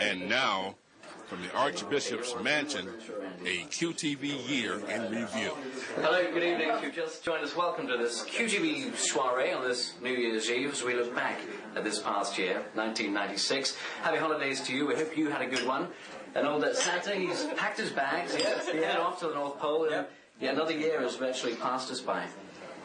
And now, from the Archbishop's Mansion, a QTV year in review. Hello, good evening. If you've just joined us, welcome to this QTV soiree on this New Year's Eve as we look back at this past year, 1996. Happy holidays to you. We hope you had a good one. And old Santa, he's packed his bags, he's headed off to the North Pole, and another year has virtually passed us by.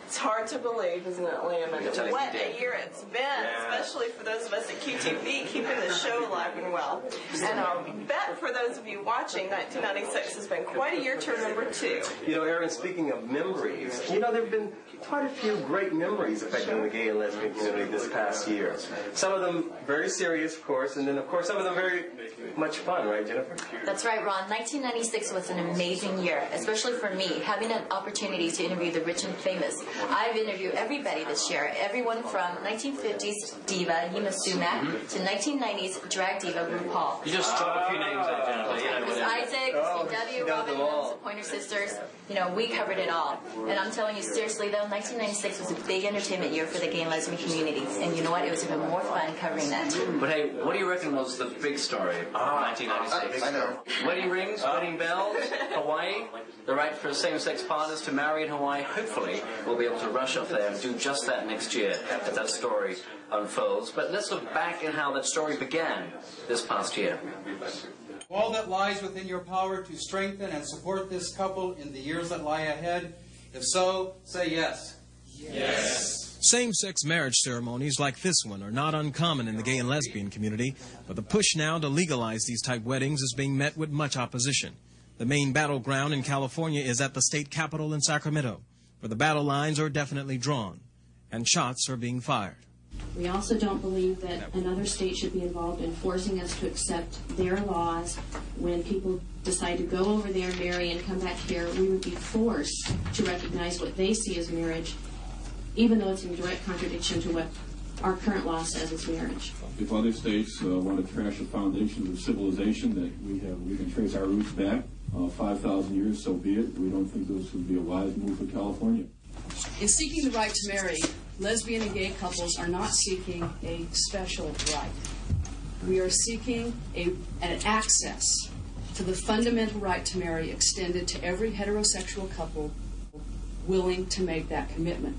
It's hard to believe, isn't it, Liam? And what a year it's been, especially for those of us at QTV, keeping the show alive and well. And I'll bet for those of you watching, 1996 has been quite a year to remember, too. You know, Aaron, speaking of memories, you know, there have been quite a few great memories affecting the gay and lesbian community this past year. Some of them very serious, of course, and then, of course, some of them very much fun, right, Jennifer? That's right, Ron. 1996 was an amazing year, especially for me, having an opportunity to interview the rich and famous. I've interviewed everybody this year, everyone from 1950s diva Yima Sumac to 1990s drag diva RuPaul. You just drop a few names out, Jennifer. Chris Isaac, CW, Robin Williams, the Pointer Sisters. You know, we covered it all. And I'm telling you, seriously, though, 1996 was a big entertainment year for the gay and lesbian community. And you know what? It was even more fun covering that. But hey, what do you reckon was the big story of 1996? I know. Wedding rings, wedding bells, Hawaii, the right for same-sex partners to marry in Hawaii. Hopefully, we'll be able to rush up there and do just that next year as that story unfolds. But let's look back at how that story began this past year. All that lies within your power to strengthen and support this couple in the years that lie ahead? If so, say yes. Yes. Same-sex marriage ceremonies like this one are not uncommon in the gay and lesbian community, but the push now to legalize these type weddings is being met with much opposition. The main battleground in California is at the state capitol in Sacramento, where the battle lines are definitely drawn, and shots are being fired. We also don't believe that another state should be involved in forcing us to accept their laws. When people decide to go over there, marry, and come back here, we would be forced to recognize what they see as marriage, even though it's in direct contradiction to what our current law says is marriage. If other states want to trash the foundations of civilization that we can trace our roots back 5,000 years, so be it. We don't think this would be a wise move for California. In seeking the right to marry, lesbian and gay couples are not seeking a special right. We are seeking an access to the fundamental right to marry extended to every heterosexual couple willing to make that commitment.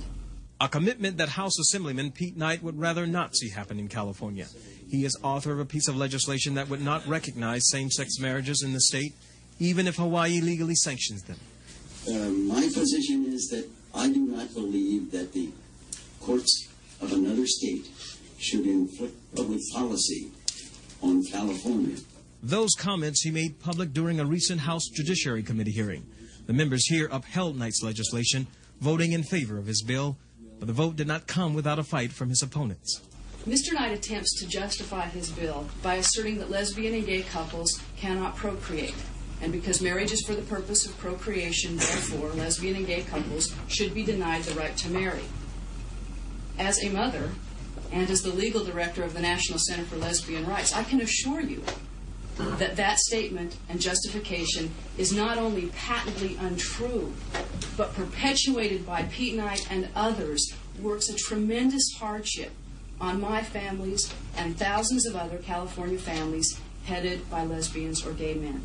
A commitment that House Assemblyman Pete Knight would rather not see happen in California. He is author of a piece of legislation that would not recognize same-sex marriages in the state, even if Hawaii legally sanctions them. My position is that I do not believe that the courts of another state should inflict public policy on California. Those comments he made public during a recent House Judiciary Committee hearing. The members here upheld Knight's legislation, voting in favor of his bill, but the vote did not come without a fight from his opponents. Mr. Knight attempts to justify his bill by asserting that lesbian and gay couples cannot procreate. And because marriage is for the purpose of procreation, therefore, lesbian and gay couples should be denied the right to marry. As a mother, and as the legal director of the National Center for Lesbian Rights, I can assure you that that statement and justification is not only patently untrue, but perpetuated by Pete Knight and others, works a tremendous hardship on my families and thousands of other California families headed by lesbians or gay men.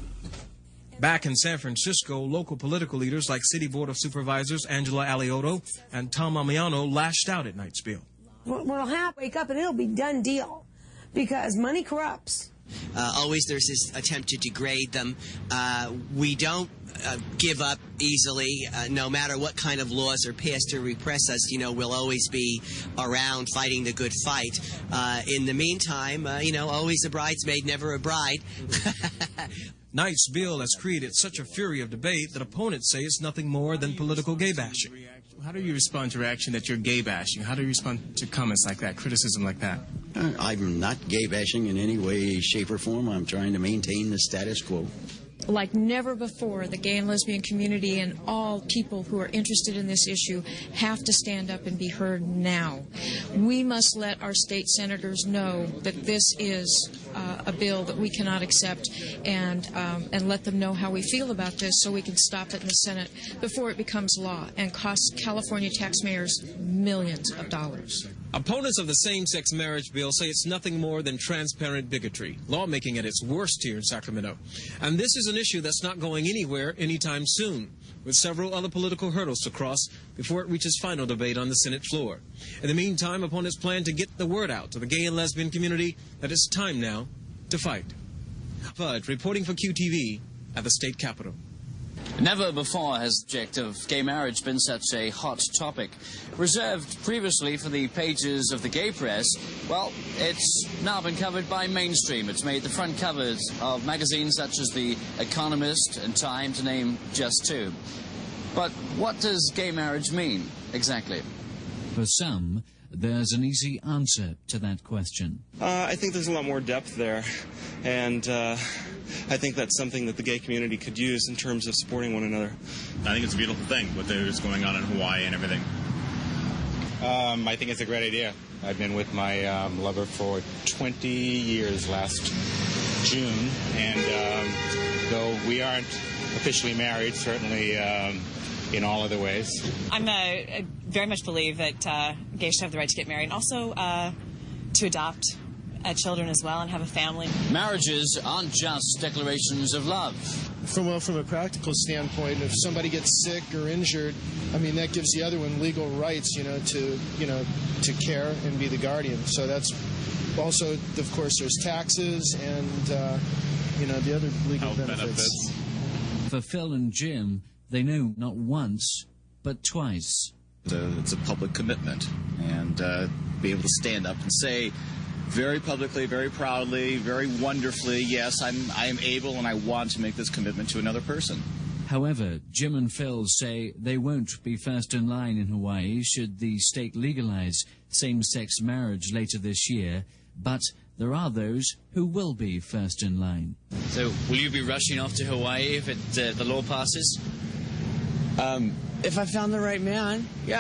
Back in San Francisco, local political leaders like City Board of Supervisors Angela Alioto and Tom Amiano lashed out at Knight's bill. What'll happen, wake up and it'll be done deal, because money corrupts. Always there's this attempt to degrade them. We don't give up easily, no matter what kind of laws are passed to repress us. You know, we'll always be around fighting the good fight. In the meantime, you know, always a bridesmaid, never a bride. Knight's bill has created such a fury of debate that opponents say it's nothing more than political gay bashing. How do you respond to reaction that you're gay bashing? How do you respond to comments like that, criticism like that? I'm not gay bashing in any way, shape, or form. I'm trying to maintain the status quo. Like never before, the gay and lesbian community and all people who are interested in this issue have to stand up and be heard now. We must let our state senators know that this is a bill that we cannot accept, and let them know how we feel about this so we can stop it in the Senate before it becomes law and costs California taxpayers millions of dollars. Opponents of the same-sex marriage bill say it's nothing more than transparent bigotry, lawmaking at its worst here in Sacramento. And this is an issue that's not going anywhere anytime soon, with several other political hurdles to cross before it reaches final debate on the Senate floor. In the meantime, opponents plan to get the word out to the gay and lesbian community that it's time now to fight. Fudd reporting for QTV at the state capitol. Never before has the subject of gay marriage been such a hot topic. Reserved previously for the pages of the gay press, well, it's now been covered by mainstream. It's made the front covers of magazines such as The Economist and Time, to name just two. But what does gay marriage mean, exactly? For some, there's an easy answer to that question. I think there's a lot more depth there, and I think that's something that the gay community could use in terms of supporting one another. I think it's a beautiful thing, what there's going on in Hawaii and everything. I think it's a great idea. I've been with my lover for 20 years last June, and though we aren't officially married, certainly in all other ways. I very much believe that gays should have the right to get married, and also to adopt children as well and have a family. Marriages aren't just declarations of love. From a practical standpoint, if somebody gets sick or injured, I mean, that gives the other one legal rights, to care and be the guardian. So that's also, of course, there's taxes and, the other legal benefits. For Phil and Jim, they know not once, but twice. It's a public commitment, and be able to stand up and say very publicly, very proudly, very wonderfully, yes, I am able and I want to make this commitment to another person. However, Jim and Phil say they won't be first in line in Hawaii should the state legalize same-sex marriage later this year, but there are those who will be first in line. So, will you be rushing off to Hawaii if the law passes? If I found the right man, yeah.